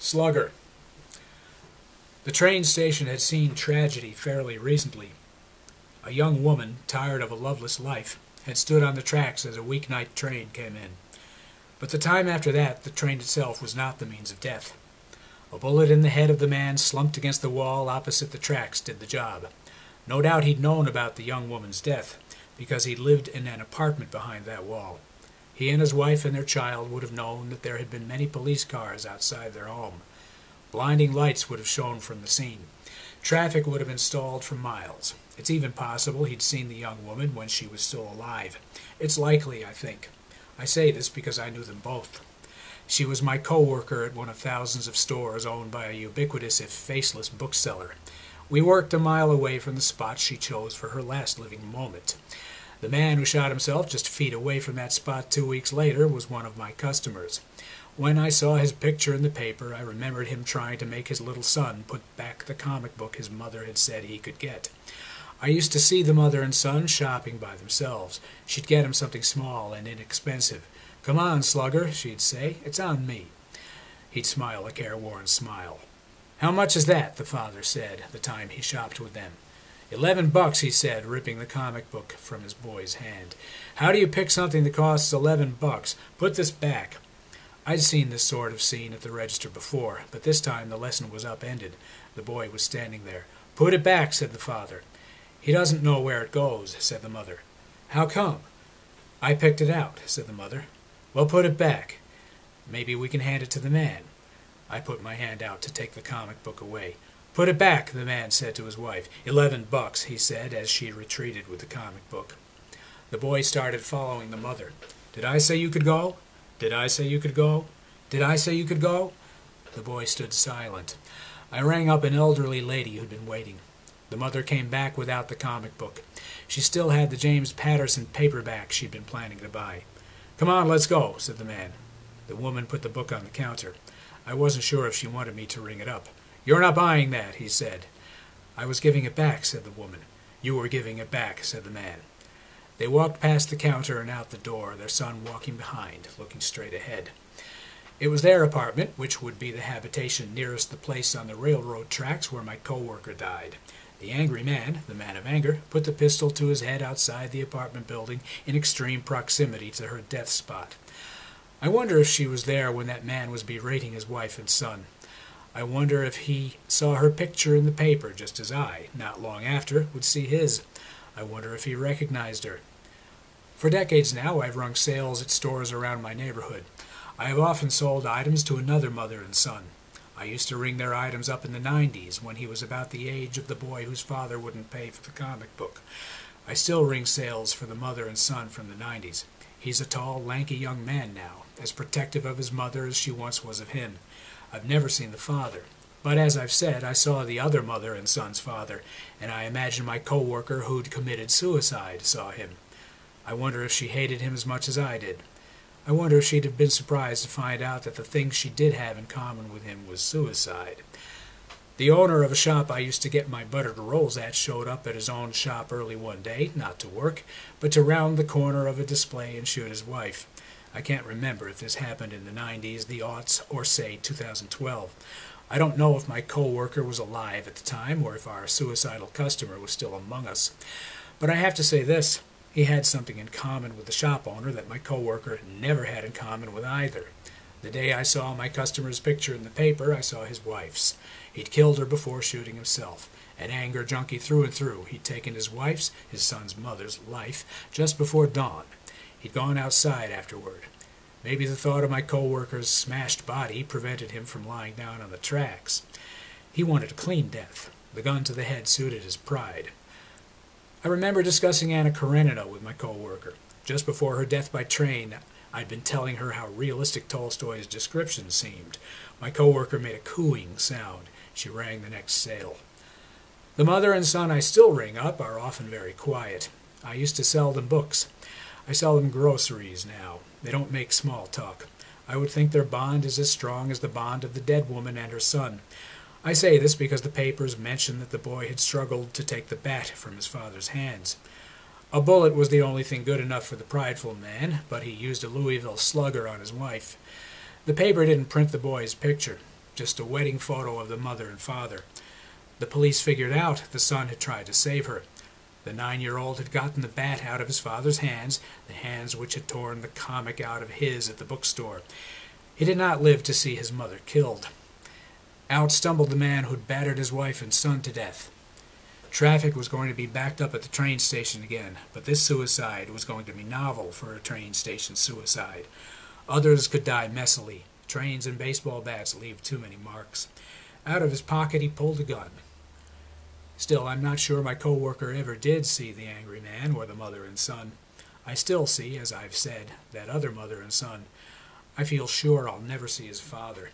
Slugger. The train station had seen tragedy fairly recently. A young woman, tired of a loveless life, had stood on the tracks as a weeknight train came in. But the time after that, the train itself was not the means of death. A bullet in the head of the man slumped against the wall opposite the tracks did the job. No doubt he'd known about the young woman's death, because he lived in an apartment behind that wall. He and his wife and their child would have known that there had been many police cars outside their home. Blinding lights would have shone from the scene. Traffic would have been stalled for miles. It's even possible he'd seen the young woman when she was still alive. It's likely, I think. I say this because I knew them both. She was my co-worker at one of thousands of stores owned by a ubiquitous if faceless bookseller. We worked a mile away from the spot she chose for her last living moment. The man who shot himself just feet away from that spot 2 weeks later was one of my customers. When I saw his picture in the paper, I remembered him trying to make his little son put back the comic book his mother had said he could get. I used to see the mother and son shopping by themselves. She'd get him something small and inexpensive. "Come on, Slugger," she'd say. "It's on me." He'd smile a careworn smile. "How much is that?" the father said, the time he shopped with them. $11, he said, ripping the comic book from his boy's hand. "How do you pick something that costs $11? Put this back." I'd seen this sort of scene at the register before, but this time the lesson was upended. The boy was standing there. "Put it back," said the father. "He doesn't know where it goes," said the mother. "How come?" "I picked it out," said the mother. "Well, put it back. Maybe we can hand it to the man." I put my hand out to take the comic book away. "Put it back," the man said to his wife. $11, he said, as she retreated with the comic book. The boy started following the mother. "Did I say you could go? Did I say you could go? Did I say you could go?" The boy stood silent. I rang up an elderly lady who'd been waiting. The mother came back without the comic book. She still had the James Patterson paperback she'd been planning to buy. "Come on, let's go," said the man. The woman put the book on the counter. I wasn't sure if she wanted me to ring it up. "You're not buying that," he said. "I was giving it back," said the woman. "You were giving it back," said the man. They walked past the counter and out the door, their son walking behind, looking straight ahead. It was their apartment, which would be the habitation nearest the place on the railroad tracks where my co-worker died. The angry man, the man of anger, put the pistol to his head outside the apartment building in extreme proximity to her death spot. I wonder if she was there when that man was berating his wife and son. I wonder if he saw her picture in the paper just as I, not long after, would see his. I wonder if he recognized her. For decades now, I've rung sales at stores around my neighborhood. I have often sold items to another mother and son. I used to ring their items up in the 90s, when he was about the age of the boy whose father wouldn't pay for the comic book. I still ring sales for the mother and son from the 90s. He's a tall, lanky young man now, as protective of his mother as she once was of him. I've never seen the father. But as I've said, I saw the other mother and son's father, and I imagine my co-worker who'd committed suicide saw him. I wonder if she hated him as much as I did. I wonder if she'd have been surprised to find out that the thing she did have in common with him was suicide. The owner of a shop I used to get my buttered rolls at showed up at his own shop early one day, not to work, but to round the corner of a display and shoot his wife. I can't remember if this happened in the 90s, the aughts, or say 2012. I don't know if my co-worker was alive at the time or if our suicidal customer was still among us. But I have to say this. He had something in common with the shop owner that my co-worker never had in common with either. The day I saw my customer's picture in the paper, I saw his wife's. He'd killed her before shooting himself. An anger junkie through and through, he'd taken his wife's, his son's mother's, life just before dawn. He'd gone outside afterward. Maybe the thought of my co-worker's smashed body prevented him from lying down on the tracks. He wanted a clean death. The gun to the head suited his pride. I remember discussing Anna Karenina with my co-worker. Just before her death by train, I'd been telling her how realistic Tolstoy's description seemed. My co-worker made a cooing sound. She rang the next sale. The mother and son I still ring up are often very quiet. I used to sell them books. I sell them groceries now. They don't make small talk. I would think their bond is as strong as the bond of the dead woman and her son. I say this because the papers mention that the boy had struggled to take the bat from his father's hands. A bullet was the only thing good enough for the prideful man, but he used a Louisville Slugger on his wife. The paper didn't print the boy's picture. just a wedding photo of the mother and father. The police figured out the son had tried to save her. The 9-year-old had gotten the bat out of his father's hands, the hands which had torn the comic out of his at the bookstore. He did not live to see his mother killed. Out stumbled the man who'd battered his wife and son to death. Traffic was going to be backed up at the train station again, but this suicide was going to be novel for a train station suicide. Others could die messily. Trains and baseball bats leave too many marks. Out of his pocket he pulled a gun. Still, I'm not sure my co-worker ever did see the angry man or the mother and son. I still see, as I've said, that other mother and son. I feel sure I'll never see his father.